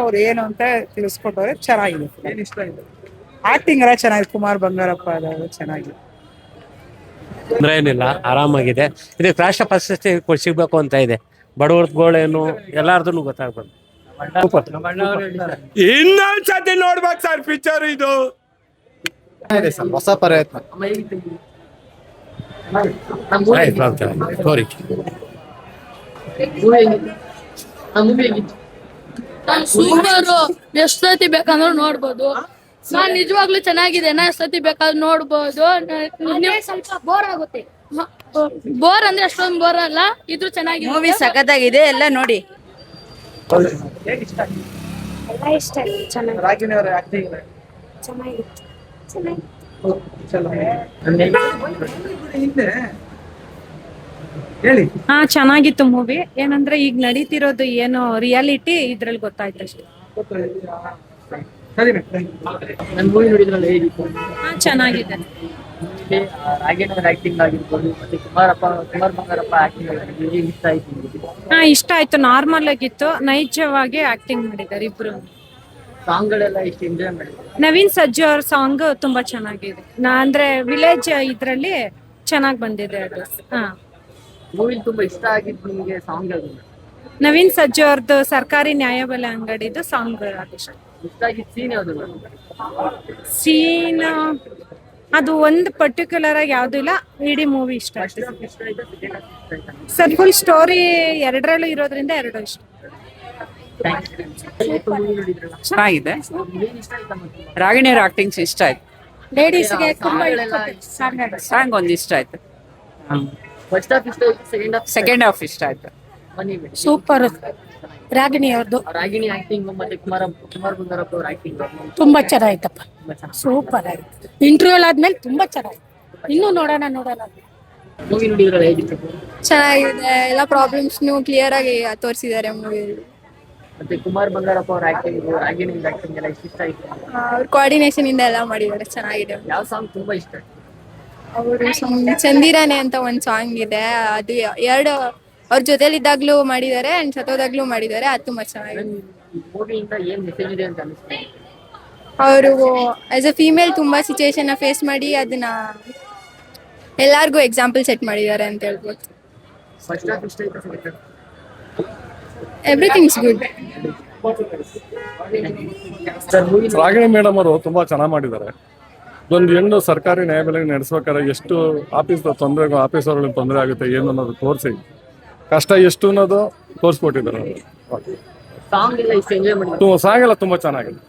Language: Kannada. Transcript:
ಅವ್ರು ಏನು ಅಂತ ತಿಳಿಸ್ಕೊಟ್ಟವ್ರೆ, ಚೆನ್ನಾಗಿದೆ. ಆಕ್ಟಿಂಗ್ ಎಲ್ಲ ಚೆನ್ನಾಗಿದೆ, ಕುಮಾರ್ ಬಂಗಾರಪ್ಪ ಅದೆಲ್ಲ ಚೆನ್ನಾಗಿದೆ. ತೊಂದ್ರೆ ಏನಿಲ್ಲ, ಆರಾಮಾಗಿದೆ. ಇದಕ್ಕೆ ರಾಷ್ಟ್ರ ಪ್ರಶಸ್ತಿ ಸಿಗ್ಬೇಕು ಅಂತ ಇದೆ. ಬಡವರ್ಗಳೇನು ಎಲ್ಲಾರ್ದು ಗೊತ್ತಾಗ್ಬೋದು. ಇನ್ನೊಂದ್ಸತಿ ನೋಡ್ಬೇಕು ಸರ್ ಪಿಕ್ಚರ್ ಇದು. ಹೊಸ ಪ್ರಯತ್ನ. ಸೂಪರು, ಎಷ್ಟೊತ್ತಿ ಬೇಕಂದ್ರೆ ನೋಡ್ಬೋದು. ನಾನ್ ನಿಜವಾಗ್ಲೂ ಚೆನ್ನಾಗಿದೆ, ಎಷ್ಟೊತ್ತಿ ಬೇಕಾದ್ರೆ ನೋಡ್ಬೋದು. ಸ್ವಲ್ಪ ಬೋರ್ ಆಗುತ್ತೆ, ಬೋರ್ ಅಂದ್ರೆ ಅಷ್ಟೊಂದು ಬೋರ್ ಅಲ್ಲ, ಇದ್ರು ಚೆನ್ನಾಗಿದೆ. ಮೂವಿ ಸಖತ್ತಾಗಿದೆ, ಎಲ್ಲ ನೋಡಿ. ಹಾ, ಚೆನ್ನಾಗಿತ್ತು ಮೂವಿ. ಏನಂದ್ರೆ ಈಗ ನಡೀತಿರೋದು ಏನು ರಿಯಾಲಿಟಿ ಇದ್ರಲ್ಲಿ ಗೊತ್ತಾಯ್ತು ಅಷ್ಟೇ. ಹಾ, ಚೆನ್ನಾಗಿದೆ. ಹಾ, ಇಷ್ಟ ಆಯ್ತು. ನಾರ್ಮಲ್ ಆಗಿತ್ತು, ನೈಜವಾಗಿ ಆಕ್ಟಿಂಗ್ ಮಾಡಿದ್ದಾರೆ ಇಬ್ರು. ನವೀನ್ ಸಜ್ಜು ಅವ್ರ ಸಾಂಗ್ ತುಂಬಾ ಚೆನ್ನಾಗಿದೆ. ಅಂದ್ರೆ ವಿಲೇಜ್ ಇದ್ರಲ್ಲಿ ಚೆನ್ನಾಗ್ ಬಂದಿದೆ ಅದು. ಹಾ, ತುಂಬಾ ಇಷ್ಟ ಆಗಿದ್ದು ನಿಮಗೆ ಸಾಂಗ್ ಯಾವುದು? ನವೀನ್ ಸಜ್ಜು ಅವ್ರದ್ದು ಸರ್ಕಾರಿ ನ್ಯಾಯಬೆಲೆ ಅಂಗಡಿದು ಸಾಂಗ್ ಇಷ್ಟ. ಇಷ್ಟ ಆಗಿದ್ದ ಸೀನ್ ಯಾವುದು? ಸೀನ್ ಅದು ಒಂದು ಪರ್ಟಿಕ್ಯುಲರ್ ಆಗಿ ಯಾವ್ದು ಇಲ್ಲ, ಇಡೀ ಮೂವಿ ಇಷ್ಟ ಆಯ್ತು ಸರ್. ಫುಲ್ ಸ್ಟೋರಿ ಎರಡರಲ್ಲೂ ಇರೋದ್ರಿಂದ ಎರಡು ಇಷ್ಟ. ಚೆನ್ನಾಗಿದೆ. ರಾಗಿಣಿಯವ್ರ ಆಕ್ಟಿಂಗ್ಸ್ ಇಷ್ಟ ಆಯ್ತು. ಲೇಡೀಸ್ಗೆ ಸಾಂಗ್ ಒಂದು ಇಷ್ಟ ಆಯ್ತು. ಫಸ್ಟ್ ಹಾಫ್ ಇಷ್ಟ ಆಯ್ತು, ಸೆಕೆಂಡ್ ಹಾಫ್ ಇಷ್ಟ ಆಯ್ತು. ಸೂಪರ್. ರಾಗಿಣಿ ಅವ್ರದ್ದು ರಾಗಿಣಿ ಆಕ್ಟಿಂಗ್ ಮತ್ತೆ ಕುಮಾರ್ ಬಂಗಾರಪ್ಪ ಅವ್ರ ಆಕ್ಟಿಂಗ್ ತುಂಬಾ ಚೆನ್ನಾಯ್ತಪ್ಪ, ಸೂಪರ್ ಆಯ್ತು. ಇಂಟರ್ವ್ಯೂ ಆದ್ಮೇಲೆ ತುಂಬಾ ಚೆನ್ನಾಗಿತ್ತು. ಇನ್ನೂ ನೋಡೋಣ. ಮೂವಿ ನೋಡಿದ್ರಲ್ಲ, ಹೇಗಿತ್ತು? ಚೆನ್ನಾಗಿದೆ, ಎಲ್ಲ ಪ್ರಾಬ್ಲಮ್ಸ್ ಕ್ಲಿಯರ್ ಆಗಿ ತೋರಿಸಿದ್ದಾರೆ ಮೂವಿಯಲ್ಲಿ. ಮತ್ತೆ ಕುಮಾರ್ ಬಂಗಾರಪ್ಪ ಅವ್ರ ಆಕ್ಟಿಂಗ್, ರಾಗಿಣಿ ಆಕ್ಟಿಂಗ್ ಎಲ್ಲ ಇಷ್ಟ ಆಯ್ತು. ಅವ್ರ ಕೋಆರ್ಡಿನೇಷನ್ ಇಂದ ಎಲ್ಲ ಮಾಡಿದ್ದಾರೆ, ಚೆನ್ನಾಗಿದೆ. ಯಾವ ಸಾಂಗ್ ತುಂಬಾ ಇಷ್ಟ ಆಯ್ತು? ಅವರು ಚಂದಿರಾನೆ ಅಂತ ಒಂದ್ ಸಾಂಗ್ ಇದೆ, ಅದು ಎರಡು ಅವ್ರ ಜೊತೆಲಿದ್ದಾಗ್ಲೂ ಮಾಡಿದ್ದಾರೆ ಅಂಡ್ ಸತ್ತೋದಾಗ್ಲೂ ಮಾಡಿದ್ದಾರೆ, ಅದು ತುಂಬಾ ಚೆನ್ನಾಗಿದೆ. ಮೂವಿಯಿಂದ ಏನ್ ಮೆಸೇಜ್ ಇದೆ ಅಂತ ಅನಿಸ್ತದೆ? ಅವರು ಆಸ್ ಅ ಫೀಮೇಲ್ ತುಂಬಾ ಸಿಚುವೇಶನ್ ಫೇಸ್ ಮಾಡಿ ಅದನ್ನ ಎಲ್ಲಾರ್ಗು ಎಕ್ಸಾಂಪಲ್ ಸೆಟ್ ಮಾಡಿದ್ದಾರೆ ಅಂತ ಹೇಳ್ಬೋದು. ಫಸ್ಟ್ ಹಾಫ್ ಇಷ್ಟ ಆಯ್ತು, second half? Everythings good. Ragini madam ಅವರು ತುಂಬಾ ಚೆನ್ನಾಗಿ ಮಾಡಿದ್ದಾರೆ. ಒಂದು ಹೆಣ್ಣು ಸರ್ಕಾರಿ ನ್ಯಾಯಬೆಲೆ ನಡೆಸ್ಬೇಕಾದ್ರೆ ಎಷ್ಟು ಆಫೀಸರ್ಗಳಿಗೆ ತೊಂದರೆ ಆಗುತ್ತೆ ಏನು ಅನ್ನೋದು ತೋರಿಸಿ, ಕಷ್ಟ ಎಷ್ಟು ಅನ್ನೋದು ತೋರಿಸ್ಕೊಟ್ಟಿದ್ದಾರೆ. ಸಾಂಗ್ ಎಲ್ಲ ಇಷ್ಟ ಎಂಜಾಯ್ ಮಾಡಿ. ಸಾಂಗ್ ಎಲ್ಲ ತುಂಬಾ ಚೆನ್ನಾಗಿದೆ.